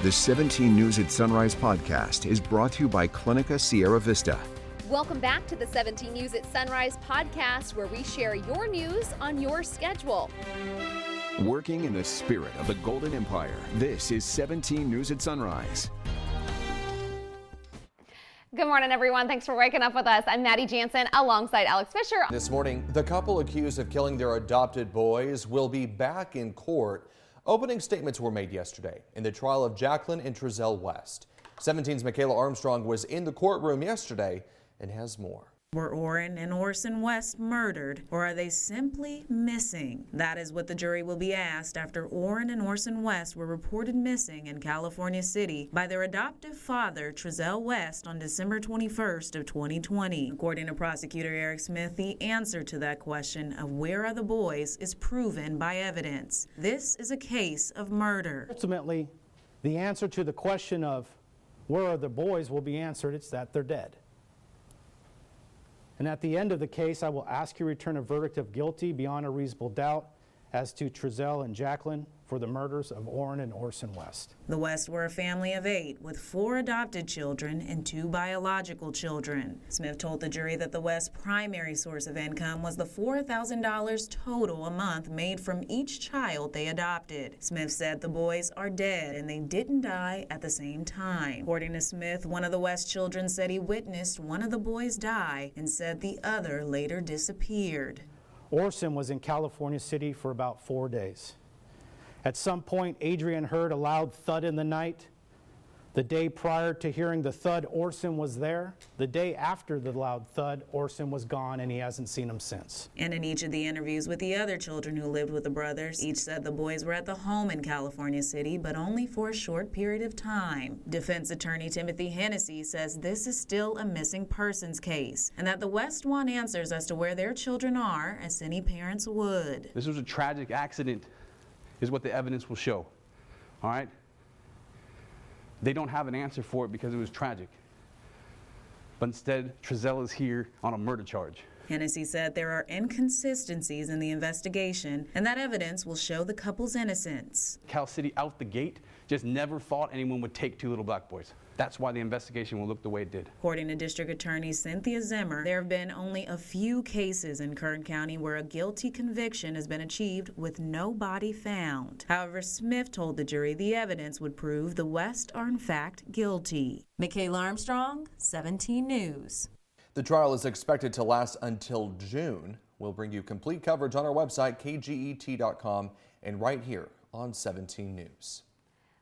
The 17 News at Sunrise podcast is brought to you by Clinica Sierra Vista. Welcome back to the 17 News at Sunrise podcast, where we share your news on your schedule. Working in the spirit of the Golden Empire, this is 17 News at Sunrise. Good morning, everyone. Thanks for waking up with us. I'm Maddie Jansen alongside Alex Fisher. This morning, the couple accused of killing their adopted boys will be back in court. Opening statements were made yesterday in the trial of Jacqueline and Triselle West. 17's Michaela Armstrong was in the courtroom yesterday and has more. Were Orrin and Orson West murdered, or are they simply missing? That is what the jury will be asked after Orrin and Orson West were reported missing in California City by their adoptive father, Triselle West, on December 21st of 2020. According to prosecutor Eric Smith, the answer to that question of where are the boys is proven by evidence. This is a case of murder. Ultimately, the answer to the question of where are the boys will be answered. It's that they're dead. And at the end of the case, I will ask you to return a verdict of guilty beyond a reasonable doubt as to Triselle and Jacqueline for the murders of Orrin and Orson West. The West were a family of 8 with 4 adopted children and 2 biological children. Smith told the jury that the West's primary source of income was the $4,000 total a month made from each child they adopted. Smith said the boys are dead and they didn't die at the same time. According to Smith, one of the West children said he witnessed one of the boys die and said the other later disappeared. Orson was in California City for about 4 days. At some point, Adrian heard a loud thud in the night. The day prior to hearing the thud, Orson was there. The day after the loud thud, Orson was gone, and he hasn't seen him since. And in each of the interviews with the other children who lived with the brothers, each said the boys were at the home in California City, but only for a short period of time. Defense attorney Timothy Hennessy says this is still a missing persons case, and that the West want answers as to where their children are, as any parents would. This was a tragic accident, is what the evidence will show. All right? They don't have an answer for it because it was tragic. But instead, Triselle is here on a murder charge. Hennessy said there are inconsistencies in the investigation, and that evidence will show the couple's innocence. Cal City out the gate just never thought anyone would take 2 little black boys. That's why the investigation will look the way it did. According to District Attorney Cynthia Zimmer, there have been only a few cases in Kern County where a guilty conviction has been achieved with no body found. However, Smith told the jury the evidence would prove the West are in fact guilty. Michaela Armstrong, 17 News. The trial is expected to last until June. We'll bring you complete coverage on our website, kget.com, and right here on 17 News.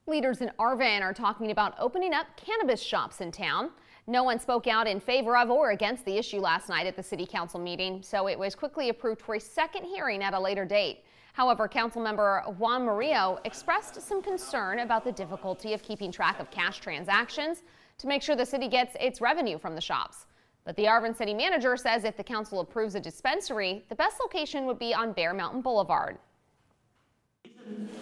Leaders in Arvin are talking about opening up cannabis shops in town. No one spoke out in favor of or against the issue last night at the city council meeting, so it was quickly approved for a second hearing at a later date. However, council member Juan Murillo expressed some concern about the difficulty of keeping track of cash transactions to make sure the city gets its revenue from the shops. But the Arvin city manager says if the council approves a dispensary, the best location would be on Bear Mountain Boulevard.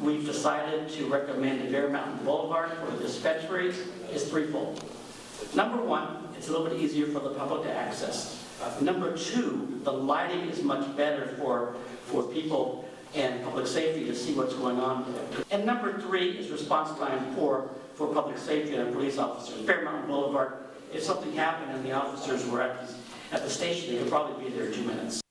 We've decided to recommend Bear Mountain Boulevard for the dispensary is threefold. Number one, it's a little bit easier for the public to access. Number two, the lighting is much better for people and public safety to see what's going on. And number three is response time for public safety and police officers. Bear Mountain Boulevard, if something happened and the officers were at the station, they could probably be there in 2 minutes.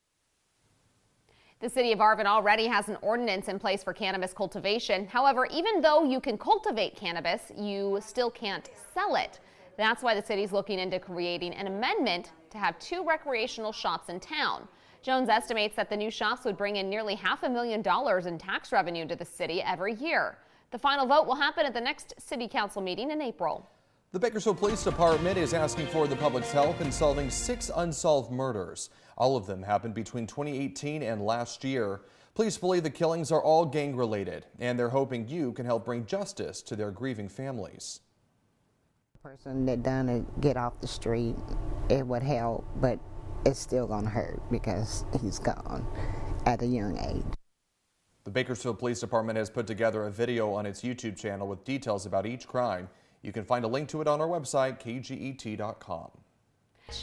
The city of Arvin already has an ordinance in place for cannabis cultivation. However, even though you can cultivate cannabis, you still can't sell it. That's why the city's looking into creating an amendment to have 2 recreational shops in town. Jones estimates that the new shops would bring in nearly $500,000 in tax revenue to the city every year. The final vote will happen at the next city council meeting in April. The Bakersfield Police Department is asking for the public's help in solving 6 unsolved murders. All of them happened between 2018 and last year. Police believe the killings are all gang-related, and they're hoping you can help bring justice to their grieving families. The person that done it get off the street, it would help, but it's still gonna hurt because he's gone at a young age. The Bakersfield Police Department has put together a video on its YouTube channel with details about each crime. You can find a link to it on our website, kget.com.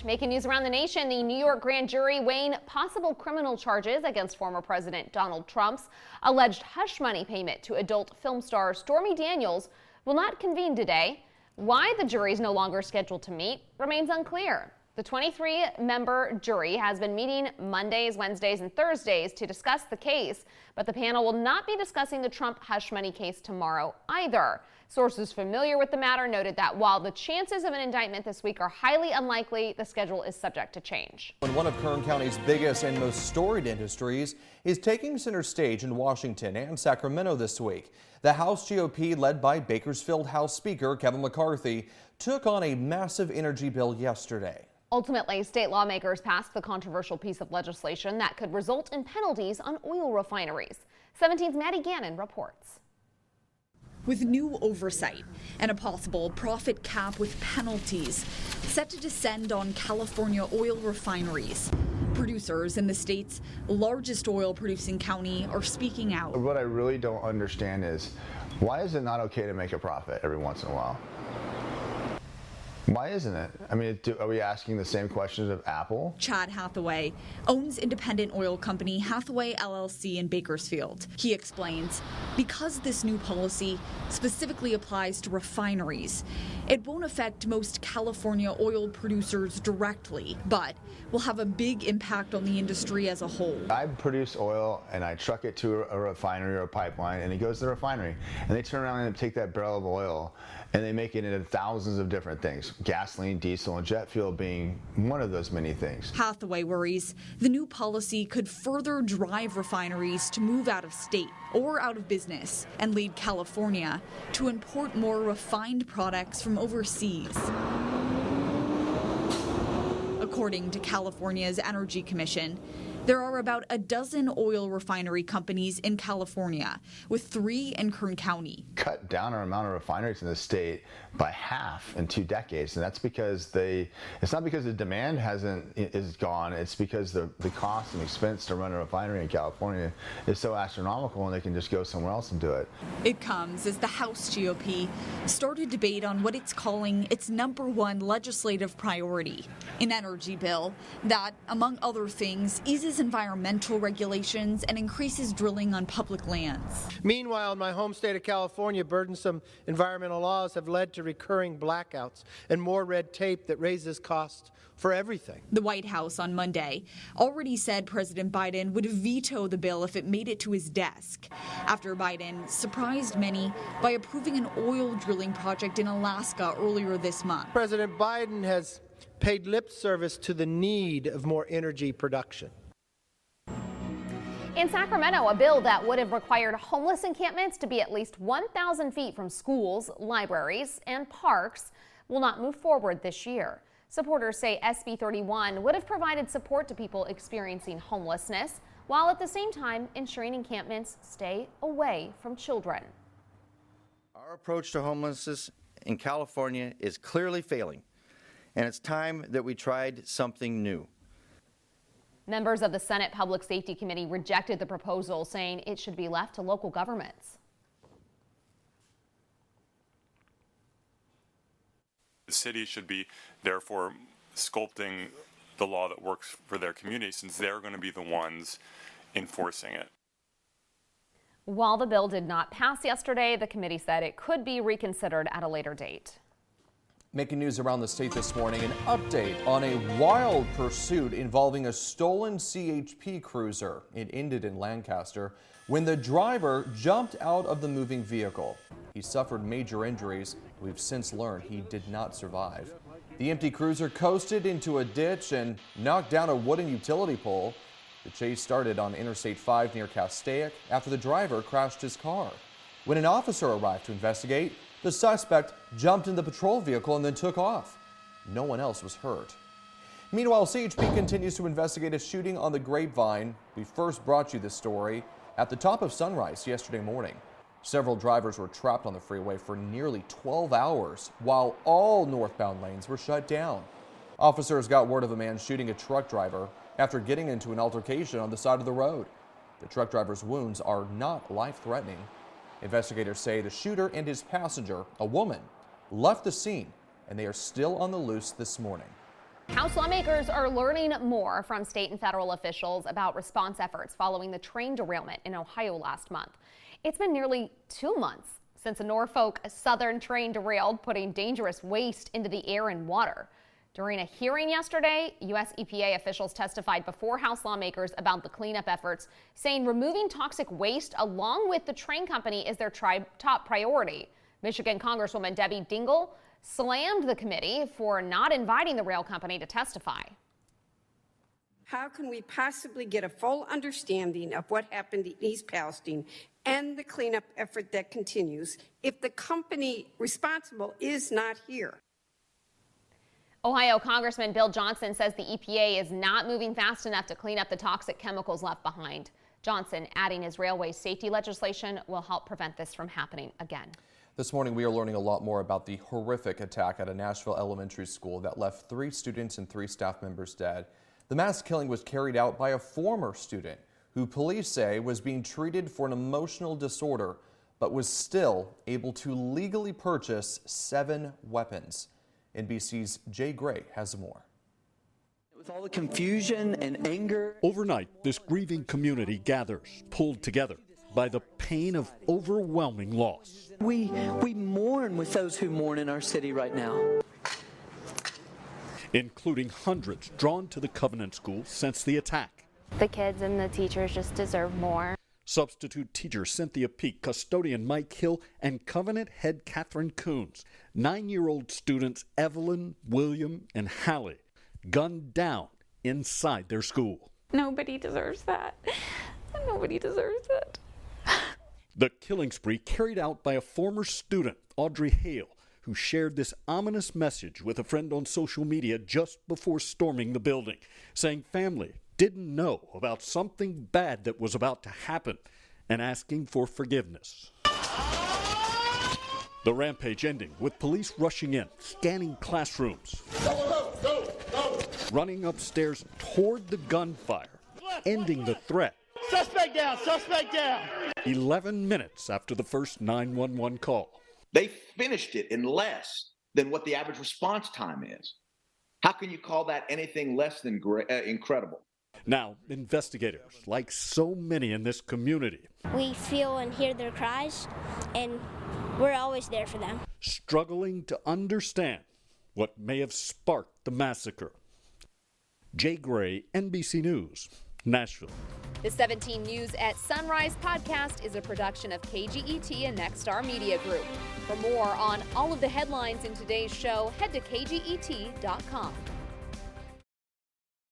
Making news around the nation, the New York grand jury weighing possible criminal charges against former President Donald Trump's alleged hush money payment to adult film star Stormy Daniels will not convene today. Why the jury is no longer scheduled to meet remains unclear. The 23-member jury has been meeting Mondays, Wednesdays, and Thursdays to discuss the case, but the panel will not be discussing the Trump hush money case tomorrow either. Sources familiar with the matter noted that while the chances of an indictment this week are highly unlikely, the schedule is subject to change. One of Kern County's biggest and most storied industries is taking center stage in Washington and Sacramento this week. The House GOP, led by Bakersfield House Speaker Kevin McCarthy, took on a massive energy bill yesterday. Ultimately, state lawmakers passed the controversial piece of legislation that could result in penalties on oil refineries. 17's Maddie Gannon reports. With new oversight and a possible profit cap with penalties set to descend on California oil refineries, producers in the state's largest oil-producing county are speaking out. What I really don't understand is, why is it not okay to make a profit every once in a while? Why isn't it? I mean, are we asking the same questions of Apple? Chad Hathaway owns independent oil company Hathaway LLC in Bakersfield. He explains, because this new policy specifically applies to refineries, it won't affect most California oil producers directly, but will have a big impact on the industry as a whole. I produce oil and I truck it to a refinery or a pipeline, and it goes to the refinery, and they turn around and take that barrel of oil and they make it into thousands of different things. Gasoline, diesel, and jet fuel being one of those many things. Hathaway worries the new policy could further drive refineries to move out of state or out of business and lead California to import more refined products from overseas. According to California's Energy Commission, there are about a dozen oil refinery companies in California, with 3 in Kern County. Cut down our amount of refineries in the state by half in 2 decades, and that's because it's not because the demand is gone, it's because the cost and expense to run a refinery in California is so astronomical, and they can just go somewhere else and do it. It comes as the House GOP started debate on what it's calling its #1 legislative priority, an energy bill that, among other things, eases environmental regulations and increases drilling on public lands. Meanwhile, in my home state of California, burdensome environmental laws have led to recurring blackouts and more red tape that raises costs for everything. The White House on Monday already said President Biden would veto the bill if it made it to his desk, after Biden surprised many by approving an oil drilling project in Alaska earlier this month. President Biden has paid lip service to the need of more energy production. In Sacramento, a bill that would have required homeless encampments to be at least 1,000 feet from schools, libraries, and parks will not move forward this year. Supporters say SB 31 would have provided support to people experiencing homelessness, while at the same time ensuring encampments stay away from children. Our approach to homelessness in California is clearly failing, and it's time that we tried something new. Members of the Senate Public Safety Committee rejected the proposal, saying it should be left to local governments. The city should be, therefore, sculpting the law that works for their community, since they're going to be the ones enforcing it. While the bill did not pass yesterday, the committee said it could be reconsidered at a later date. Making news around the state this morning, an update on a wild pursuit involving a stolen CHP cruiser. It ended in Lancaster when the driver jumped out of the moving vehicle. He suffered major injuries. We've since learned he did not survive. The empty cruiser coasted into a ditch and knocked down a wooden utility pole. The chase started on Interstate 5 near Castaic after the driver crashed his car. When an officer arrived to investigate, the suspect jumped in the patrol vehicle and then took off. No one else was hurt. Meanwhile, CHP continues to investigate a shooting on the Grapevine. We first brought you this story at the top of sunrise yesterday morning. Several drivers were trapped on the freeway for nearly 12 hours while all northbound lanes were shut down. Officers got word of a man shooting a truck driver after getting into an altercation on the side of the road. The truck driver's wounds are not life-threatening. Investigators say the shooter and his passenger, a woman, left the scene, and they are still on the loose this morning. House lawmakers are learning more from state and federal officials about response efforts following the train derailment in Ohio last month. It's been nearly 2 months since a Norfolk Southern train derailed, putting dangerous waste into the air and water. During a hearing yesterday, U.S. EPA officials testified before House lawmakers about the cleanup efforts, saying removing toxic waste along with the train company is their top priority. Michigan Congresswoman Debbie Dingell slammed the committee for not inviting the rail company to testify. How can we possibly get a full understanding of what happened in East Palestine and the cleanup effort that continues if the company responsible is not here? Ohio Congressman Bill Johnson says the EPA is not moving fast enough to clean up the toxic chemicals left behind. Johnson adding his railway safety legislation will help prevent this from happening again. This morning, we are learning a lot more about the horrific attack at a Nashville elementary school that left 3 students and 3 staff members dead. The mass killing was carried out by a former student who police say was being treated for an emotional disorder, but was still able to legally purchase 7 weapons. NBC's Jay Gray has more. With all the confusion and anger. Overnight, this grieving community gathers, pulled together by the pain of overwhelming loss. We mourn with those who mourn in our city right now. Including hundreds drawn to the Covenant School since the attack. The kids and the teachers just deserve more. Substitute teacher Cynthia Peak, custodian Mike Hill, and Covenant head Catherine Coons. 9-year-old students Evelyn, William, and Hallie gunned down inside their school. Nobody deserves that. Nobody deserves it. The killing spree carried out by a former student, Audrey Hale, who shared this ominous message with a friend on social media just before storming the building, saying family didn't know about something bad that was about to happen and asking for forgiveness. The rampage ending with police rushing in, scanning classrooms, running upstairs toward the gunfire, ending the threat. Suspect down, suspect down. 11 minutes after the first 911 call. They finished it in less than what the average response time is. How can you call that anything less than incredible? Now, investigators, like so many in this community, we feel and hear their cries, and we're always there for them. Struggling to understand what may have sparked the massacre. Jay Gray, NBC News, Nashville. The 17 News at Sunrise podcast is a production of KGET and Nexstar Media Group. For more on all of the headlines in today's show, head to kget.com.